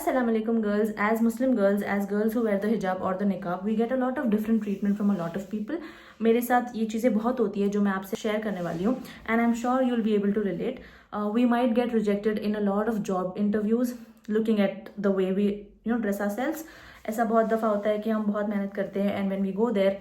Assalamu alaikum girls. As Muslim girls, as girls who wear the hijab or the niqab, we get a lot of different treatment from a lot of people. मेरे साथ ये चीज़ें बहुत होती है जो मैं आपसे शेयर करने वाली हूँ and I'm sure you'll be able to relate. We might get rejected in a lot of job interviews looking at the way we dress ourselves. ऐसा बहुत दफ़ा होता है कि हम बहुत मेहनत करते हैं and when we go there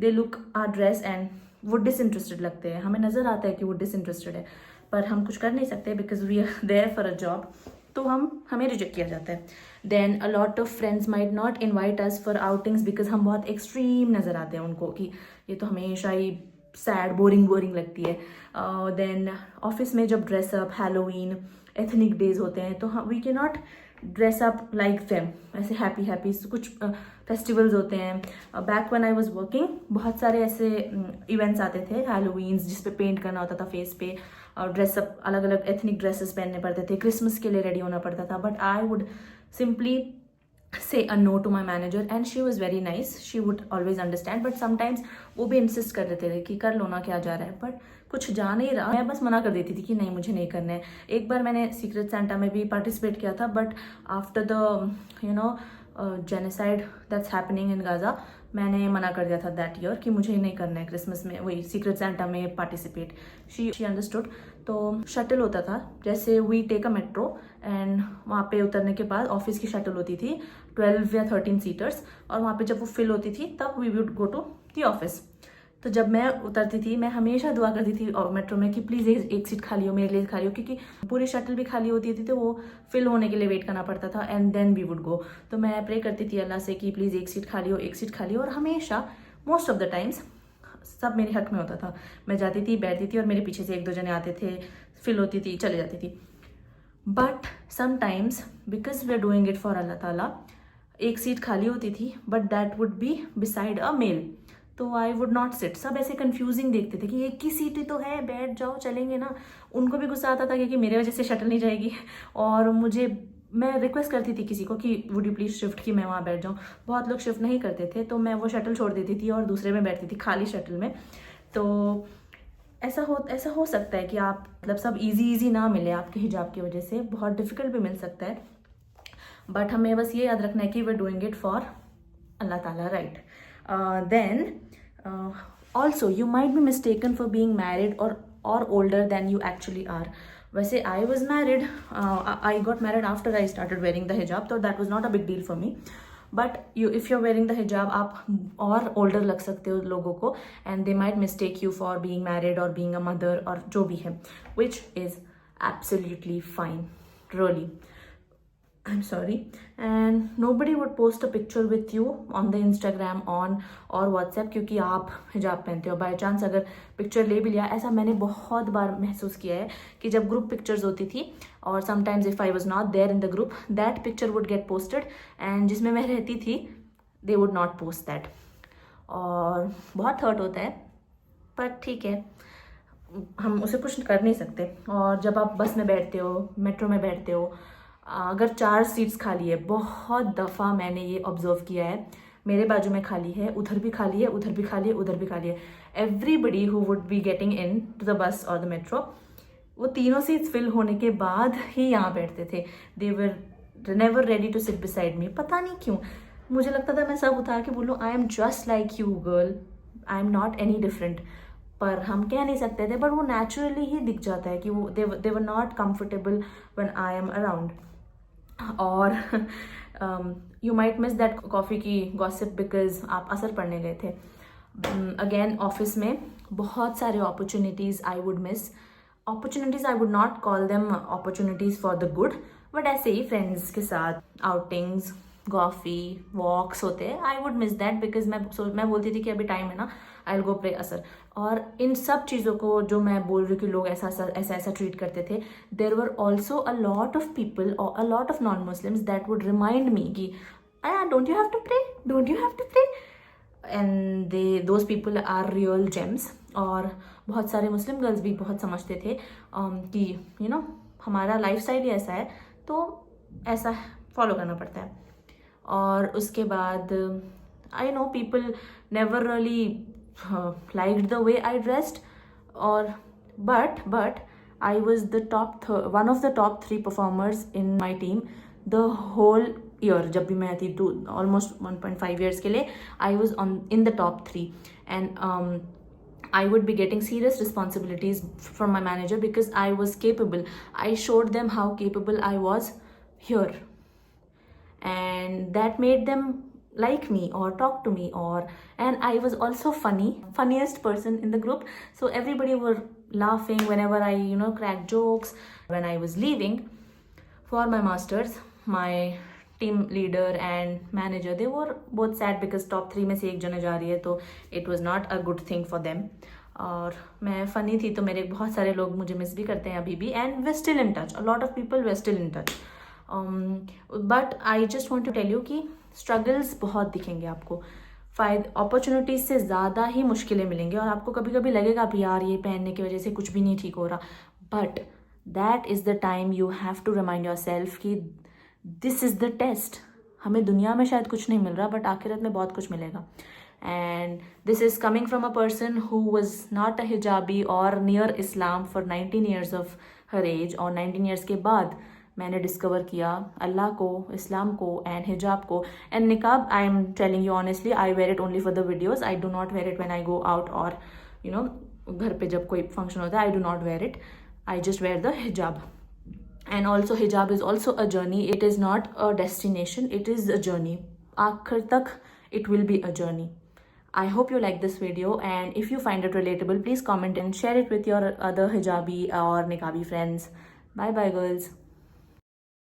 they look our dress and वो disinterested लगते हैं. हमें नज़र आता है कि वो disinterested है पर हम कुछ कर नहीं सकते because we are there for a job. तो हमें रिजेक्ट किया जाता है. Then a lot of friends might not invite us for outings because हम बहुत एक्सट्रीम नज़र आते हैं उनको कि ये तो हमेशा ही सैड बोरिंग लगती है. देन ऑफिस में जब ड्रेसअप हैलोवीन एथनिक डेज होते हैं तो we can not dress up like them. ऐसे हैप्पी कुछ फेस्टिवल्स होते हैं. Back when I was working बहुत सारे ऐसे इवेंट्स आते थे हैलोवीन्स जिस पे पेंट करना होता था फेस पे और ड्रेसअप अलग अलग एथनिक ड्रेसेस पहनने पड़ते थे. क्रिसमस के लिए रेडी होना पड़ता था but I would simply say a no to my manager and she was very nice. She would always understand but sometimes वो भी इंसिस्ट कर देते थे कि कर लो ना क्या जा रहा है बट कुछ जा नहीं रहा. मैं बस मना कर देती थी कि नहीं मुझे नहीं करना है. एक बार मैंने सीक्रेट सेंटा में भी पार्टिसिपेट किया था but after the genocide that's happening in Gaza मैंने मना कर दिया था दैट ईयर कि मुझे नहीं करना है क्रिसमस में वही सीक्रेट सेंटा में पार्टिसिपेट. She understood. तो शटल होता था जैसे we take a metro and वहाँ पे उतरने के बाद ऑफिस की शटल होती थी 12 या 13 सीटर्स और वहाँ पे जब वो फिल होती थी तब we would go to the office. तो जब मैं उतरती थी मैं हमेशा दुआ करती थी मेट्रो में कि प्लीज़ एक सीट खाली हो मेरे लिए खाली हो क्योंकि पूरी शटल भी खाली होती थी तो वो फिल होने के लिए वेट करना पड़ता था and then we would go. तो मैं प्रे करती थी अल्लाह से कि प्लीज़ एक सीट खाली हो और हमेशा मोस्ट ऑफ द टाइम्स सब मेरे हक में होता था. मैं जाती थी बैठती थी और मेरे पीछे से एक दो जने आते थे फिल होती थी चले जाती थी. But sometimes because we are doing it for Allah Ta'ala एक सीट खाली होती थी but that would be beside a male. तो आई वुड नॉट सिट. सब ऐसे कंफ्यूजिंग देखते थे कि एक ही सीट ही तो है बैठ जाओ चलेंगे ना. उनको भी गुस्सा आता था क्योंकि मेरे वजह से शटल नहीं जाएगी और मैं रिक्वेस्ट करती थी किसी को कि वुड यू प्लीज़ शिफ्ट कि मैं वहाँ बैठ जाऊँ. बहुत लोग शिफ्ट नहीं करते थे तो मैं वो शटल छोड़ देती थी और दूसरे में बैठती थी खाली शटल में. तो ऐसा हो सकता है कि आप मतलब सब इजी ना मिले आपके हिजाब की वजह से. बहुत डिफिकल्ट भी मिल सकता है बट हमें बस ये याद रखना है कि we are doing it for Allah Ta'ala right. Then also you might be mistaken for being married or older than you actually are. वैसे I was married. I got married after I started wearing the hijab तो that was not a big deal for me. But if you are wearing the hijab आप और older लग सकते हो लोगों को and they might mistake you for being married और being a mother और जो भी है which is absolutely fine. Really I'm sorry. And nobody would post a picture with you on the Instagram और WhatsApp क्योंकि आप हिजाब पहनते हो. बाई चांस अगर पिक्चर ले भी लिया ऐसा मैंने बहुत बार महसूस किया है कि जब ग्रुप पिक्चर्स होती थी और sometimes if I was not there in the group that picture would get posted and जिसमें मैं रहती थी they would not post that और बहुत हर्ट होता है पर ठीक है हम उसे कुछ कर नहीं सकते. और जब आप बस में बैठते हो मेट्रो में बैठते हो अगर 4 सीट्स खाली है बहुत दफ़ा मैंने ये ऑब्जर्व किया है मेरे बाजू में खाली है उधर भी खाली है उधर भी खाली है उधर भी खाली है. Everybody who would be getting into the bus और द मेट्रो वो तीनों सीट्स फिल होने के बाद ही यहाँ बैठते थे. They were never ready to sit beside me. पता नहीं क्यों मुझे लगता था मैं सब उतार के बोलूँ I am just like you girl I am not any different. पर हम कह नहीं सकते थे बट वो नेचुरली ही दिख जाता है कि वो they were not comfortable when I am around. और you might miss that coffee की गॉसिप बिकॉज आप असर पढ़ने गए थे. अगेन ऑफिस में बहुत सारे opportunities I would miss. Opportunities I would not call them opportunities for the good but ऐसे ही फ्रेंड्स के साथ आउटिंग्स कॉफ़ी वॉक्स होते हैं I would miss that because मैं बोलती थी कि अभी टाइम है ना आई विल गो प्ले असर. और इन सब चीज़ों को जो मैं बोल रही हूँ कि लोग ऐसा ट्रीट करते थे there were also a lot of people और a lot of non Muslims that would remind me कि don't you have to pray and those people are real gems. और बहुत सारे मुस्लिम गर्ल्स भी बहुत समझते थे कि हमारा लाइफ स्टाइल ही ऐसा है तो ऐसा फॉलो करना पड़ता है. और उसके बाद I know people never really liked the way I dressed or but I was one of the top 3 performers in my team the whole year, जब भी मैं थी ऑलमोस्ट 1.5 ईयर्स के लिए, I was on in the top 3 and I would be getting serious responsibilities from my manager because I was capable. I showed them how capable I was here, and that made them like me or talk to me, or and I was also funniest person in the group, so everybody were laughing whenever I cracked jokes. When I was leaving for my masters, my team leader and manager, they were both sad because top 3 में से एक जने जा रही है, तो it was not a good thing for them. और मैं फनी थी तो मेरे बहुत सारे लोग मुझे मिस भी करते हैं अभी भी, and they still in touch, a lot of people they still in touch. But I just want to tell you कि स्ट्रगल्स बहुत दिखेंगे आपको, अपॉर्चुनिटीज से ज़्यादा ही मुश्किलें मिलेंगी, और आपको कभी कभी लगेगा भी यार ये पहनने की वजह से कुछ भी नहीं ठीक हो रहा, but that is the time you have to remind yourself कि दिस इज़ द टेस्ट. हमें दुनिया में शायद कुछ नहीं मिल रहा, बट आखिरत में बहुत कुछ मिलेगा. And this is coming from a person who was not a hijabi or near Islam for 19 years of her age, और 19 years के बाद मैंने डिस्कवर किया अल्लाह को, इस्लाम को एंड हिजाब को. And niqab, I am telling you honestly, I wear it only for the videos. I do not wear it when I go out, और घर पे जब कोई फंक्शन होता है, I do not wear it. I just wear the hijab. And also hijab is also a journey. It is not a destination, it is a journey. आखिर तक it will be a journey. I hope you like this video, and if you find it relatable, please comment and share it with your other hijabi or niqabi friends. Bye bye girls.